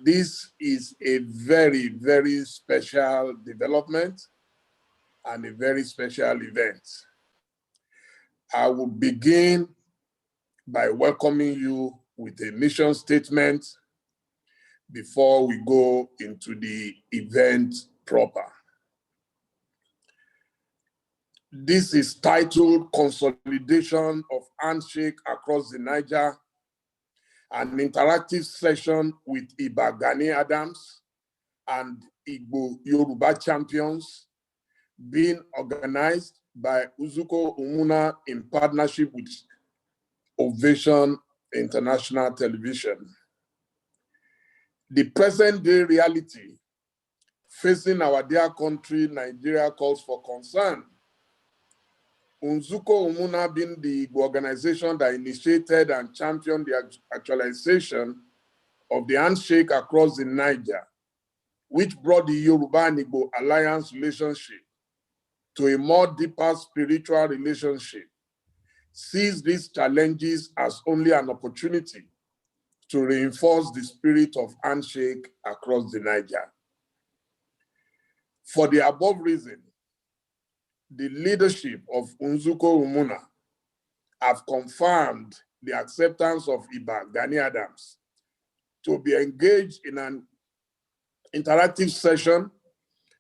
This is a very, very special development and a very special event. I will begin by welcoming you with a mission statement before we go into the event proper. This is titled Consolidation of Handshake Across the Niger, an interactive session with Iba Gani Adams and Igbo Yoruba champions, being organized by Uzuko Umuna in partnership with Ovation International Television. The present day reality facing our dear country, Nigeria, calls for concern. Uzuko Umuna being the organization that initiated and championed the actualization of the handshake across the Niger, which brought the Yoruba and Igbo alliance relationship to a more deeper spiritual relationship, sees these challenges as only an opportunity to reinforce the spirit of handshake across the Niger. For the above reason, the leadership of Uzuko Umuna have confirmed the acceptance of Iba Gani Adams to be engaged in an interactive session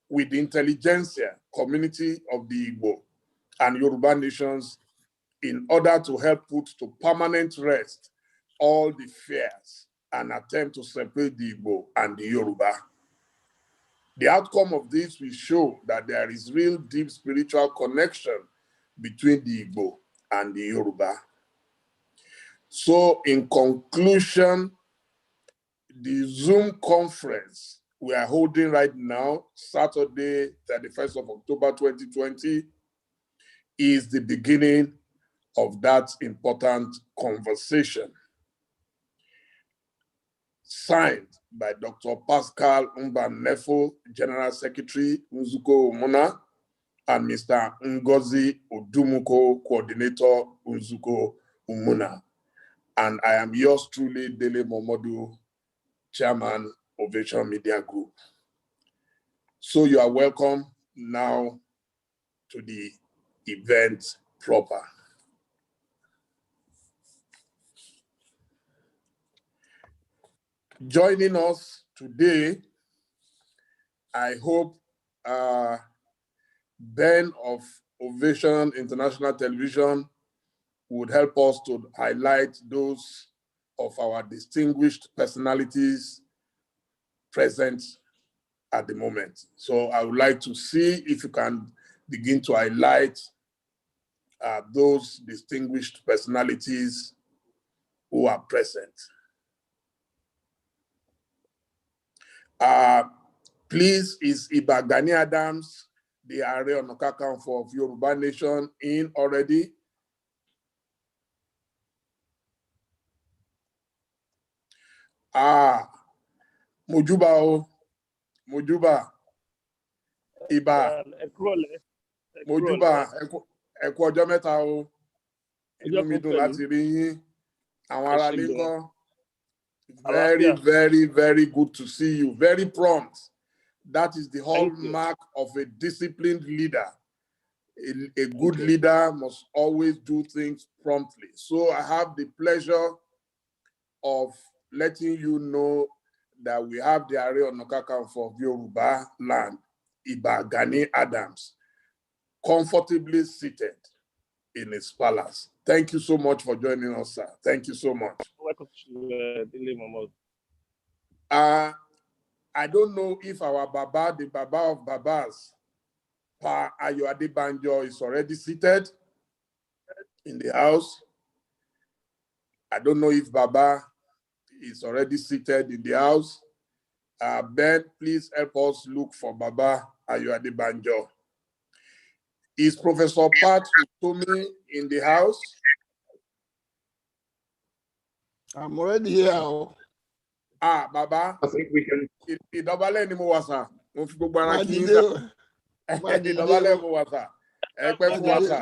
with the intelligentsia community of the Igbo and Yoruba nations in order to help put to permanent rest all the fears and attempt to separate the Igbo and the Yoruba. The outcome of this will show that there is real deep spiritual connection between the Igbo and the Yoruba. So in conclusion, the Zoom conference we are holding right now, Saturday, 31st of October, 2020, is the beginning of that important conversation. Signed by Dr. Pascal Mbanefo, General Secretary, Uzuko Umuna, and Mr. Ngozi Odumuko, Coordinator, Uzuko Umuna. And I am yours truly, Dele Momodu, Chairman, Ovation Media Group. So you are welcome now to the event proper. Joining us today, I hope Ben of Ovation International Television would help us to highlight those of our distinguished personalities present at the moment. So I would like to see if you can begin to highlight those distinguished personalities who are present. Please, is Iba Gani Adams, the Ààrẹ Ọ̀nà Kakanfò of Yoruba Nation, in already? Mojuba o, Mojuba, Iba, Mojuba, ẹ kú ọjọ́ mẹ́ta o, inú mi dùn láti rí yín, àwọn ará ilé ńkọ́. Very, very, very good to see you. Very prompt. That is the hallmark of a disciplined leader. A good leader must always do things promptly. So I have the pleasure of letting you know that we have the Ààrẹ Ọ̀nà Kakanfò of Yoruba land, Iba Gani Adams, comfortably seated in his palace. Thank you so much for joining us, sir. Thank you so much. Welcome to Dele. I don't know if our Baba, the Baba of Babas, Pa Ayo Adebanjo, is already seated in the house. I don't know if Baba is already seated in the house. Ben, please help us look for Baba Ayo Adebanjo. Is Professor Pat Utomi in the house? I'm already here. Baba. I think we can. Ìdọ̀bálẹ̀ ni mo wà sà. Mo fi gbogbo ara kí n Ìdọ̀bálẹ̀ mo wà sà. Ẹ pẹ́ fún wa sà.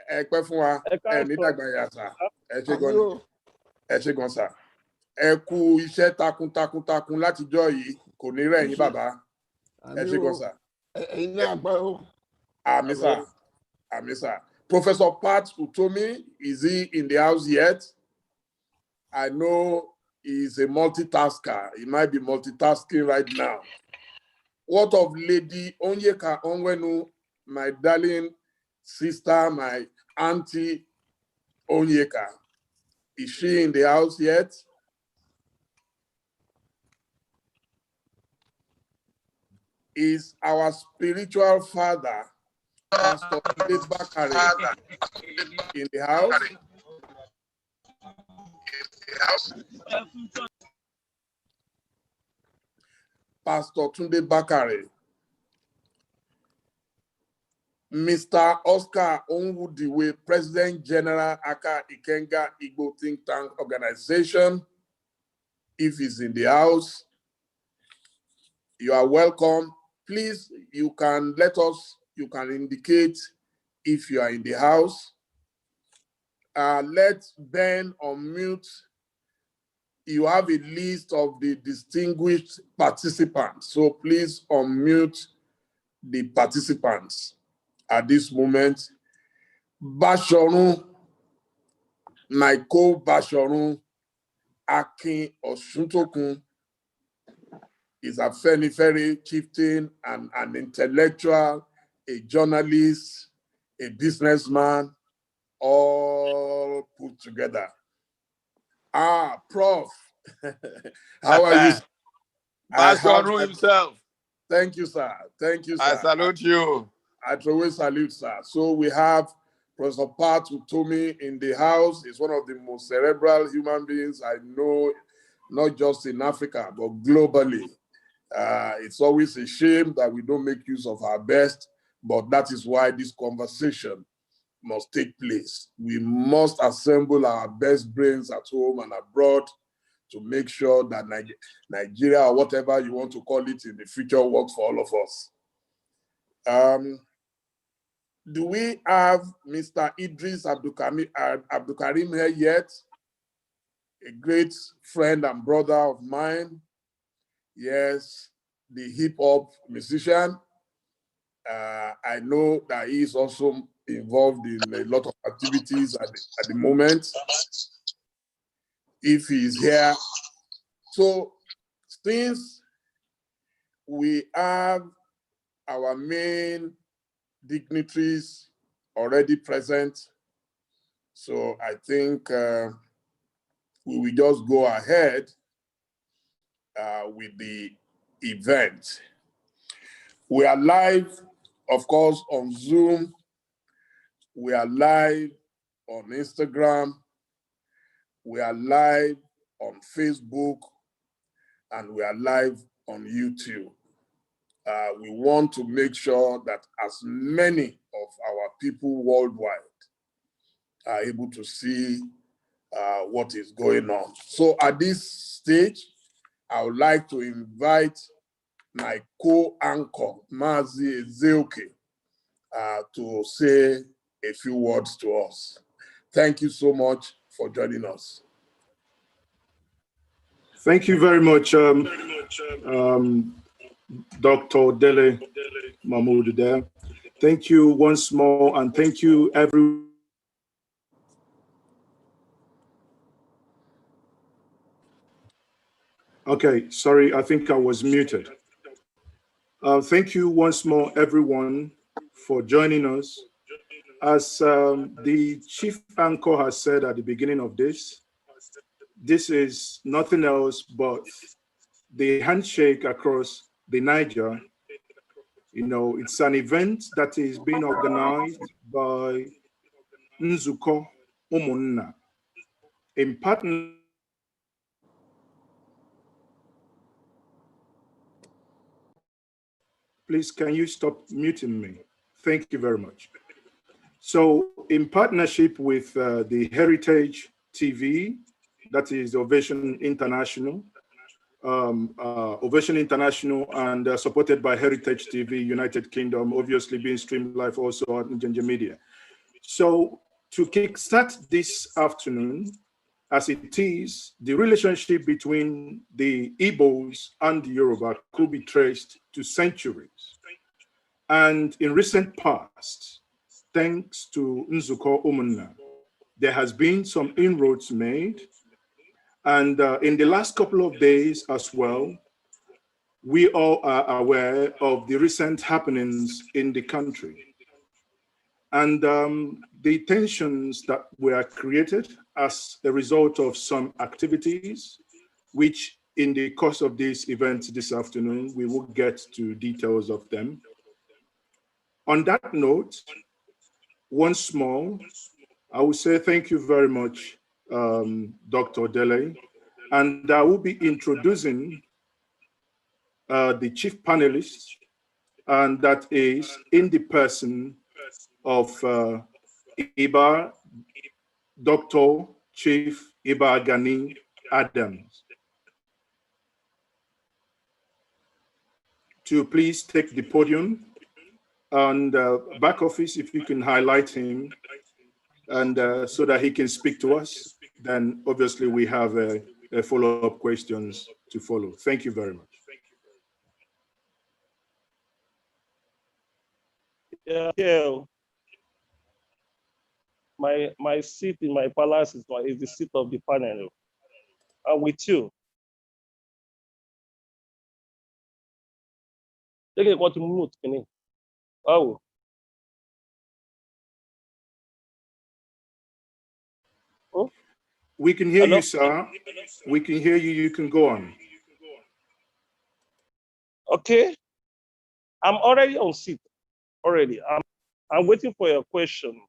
Ẹ pẹ́ fún wa. Ẹ ní dàgbà yà sà. Ẹ ṣé gan sà. ẹ kú iṣẹ́ takuntakun látijọ́ yìí kò ní rẹ̀ yín bàbá. Ẹ ṣé gan sà. Àmì sà. Professor Pat Utomi, is he in the house yet? I know he's a multitasker. He might be multitasking right now. What of Lady Onyeka Onwenu, my darling sister, my auntie Onyeka? Is she in the house yet? Is our spiritual father, Pastor Iba Gani, in the house? Pastor Tunde Bakare, Mr. Oscar Onwudiwe, President General Aka Ikenga Igbo Think Tank Organization, if he's in the house, you are welcome. Please, you can you can indicate if you are in the house. Let Ben unmute. You have a list of the distinguished participants, so please unmute the participants at this moment. Bashorun, Michael Bashorun, Akin Osuntokun is a very chieftain and an intellectual, a journalist, a businessman, all put together. Prof, how are you? Bashorun himself. Thank you, sir. Thank you, sir. I salute you. I always salute, sir. So we have Professor Pat Utomi in the house. He's one of the most cerebral human beings I know, not just in Africa, but globally. It's always a shame that we don't make use of our best, but that is why this conversation must take place. We must assemble our best brains at home and abroad to make sure that Nigeria, or whatever you want to call it in the future, works for all of us. Do we have Mr. Idris Abdulkarim here yet? A great friend and brother of mine. Yes, the hip hop musician. I know that he is also involved in a lot of activities at the moment. If he is here. So since we have our main dignitaries already present, so I think we will just go ahead with the event. We are live, of course, on Zoom. We are live on Instagram. We are live on Facebook, and we are live on YouTube. We want to make sure that as many of our people worldwide are able to see what is going on. So at this stage, I would like to invite my co-anchor, Mazi Ezeoke, to say a few words to us. Thank you so much for joining us. Thank you very much, Dr. Dele Mahmoud there. Thank you once more, and thank you everyone. Okay, sorry, I think I was muted. Thank you once more, everyone, for joining us. As the chief anchor has said at the beginning of this is nothing else but the handshake across the Niger. You know, it's an event that is being organized by Nzuko Umunna in partnership. Please, can you stop muting me? Thank you very much. So in partnership with the Heritage TV, that is Ovation International, and supported by Heritage TV, United Kingdom, obviously being streamed live also on Ginger Media. So to kickstart this afternoon, as it is, the relationship between the Igbos and the Yoruba could be traced to centuries. And in recent past, thanks to Nzuko Umunna, there has been some inroads made. And in the last couple of days as well, we all are aware of the recent happenings in the country. And the tensions that were created as a result of some activities, which in the course of this event this afternoon, we will get to details of them. On that note, once more, I will say thank you very much, Dr. Dele, and I will be introducing the chief panelist, and that is in the person of Iba, Dr. Chief Iba Gani Adams. To please take the podium, and back office, if you can highlight him, and so that he can speak to us, then obviously we have a follow-up questions to follow. Thank you very much. Yeah. My seat in my palace is the seat of the panel. I'm with you. Take a to mute, can you? Oh. Oh. We can hear Hello? you, sir. We can hear you. You can go on. Okay. I'm already on seat. Already. I'm waiting for your question.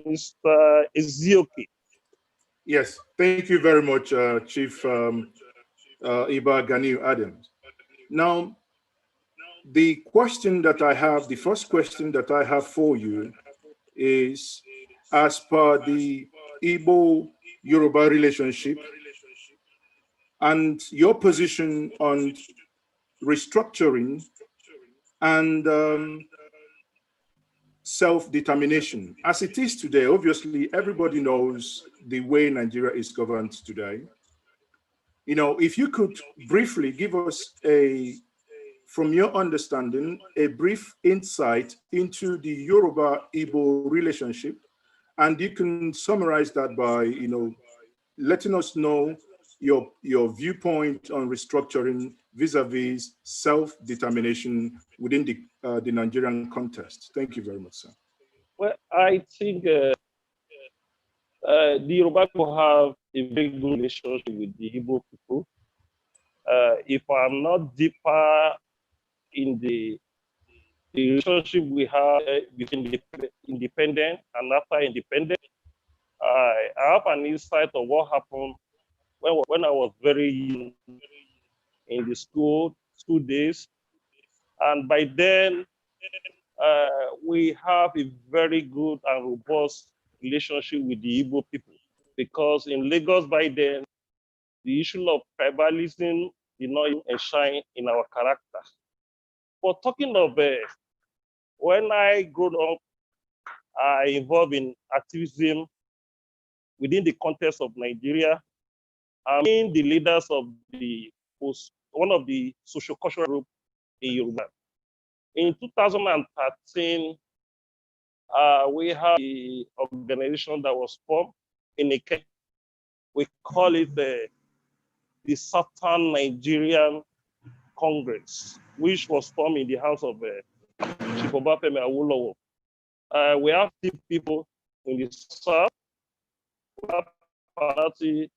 Mr. Ezioke. Yes, thank you very much, Chief Iba Gani Adams. Now, the question that I have, the first question that I have for you is, as per the Igbo-Yoruba relationship and your position on restructuring and self-determination. As it is today, obviously, everybody knows the way Nigeria is governed today. You know, if you could briefly give us from your understanding, a brief insight into the Yoruba-Igbo relationship, and you can summarize that by, you know, letting us know your viewpoint on restructuring vis-a-vis self-determination within the Nigerian context. Thank you very much, sir. Well, I think the Yoruba people have a very good relationship with the Igbo people. If I'm not deeper in the relationship we have between the independent and after independence, I have an insight of what happened when I was very young in the school days. And by then, we have a very good and robust relationship with the Igbo people. Because in Lagos by then, the issue of tribalism did not shine in our character. But talking of when I grew up, I involved in activism within the context of Nigeria. I'm being the leaders of one of the socio-cultural groups in Yoruba. In 2013, we have the organization that was formed in Ike. We call it the Southern Nigerian Congress, which was formed in the house of Chief Obafemi Awolowo. We have 50 people in the south, we have party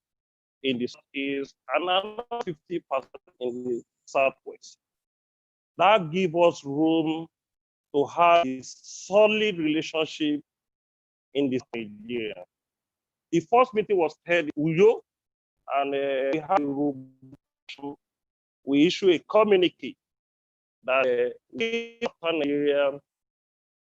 in the southeast, and another 50% in the southwest. That gives us room to have a solid relationship in this Nigeria. The first meeting was held in Uyo, and we issued a communique that we Nigerian